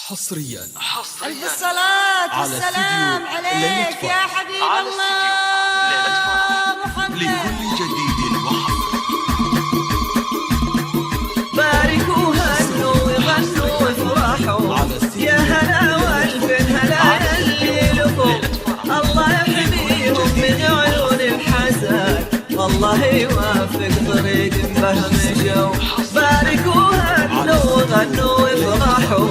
حصريا ألف الصلاة والسلام عليك يا حبيب الله محمد. لكل جديد وحصر. باركوا هنوا وغنوا وافرحوا يا هلا والف هلا اللي لكم، الله يحميهم من عيون الحسد والله يوفق طريق به مشوا. باركوا هنوا وغنوا وافرحوا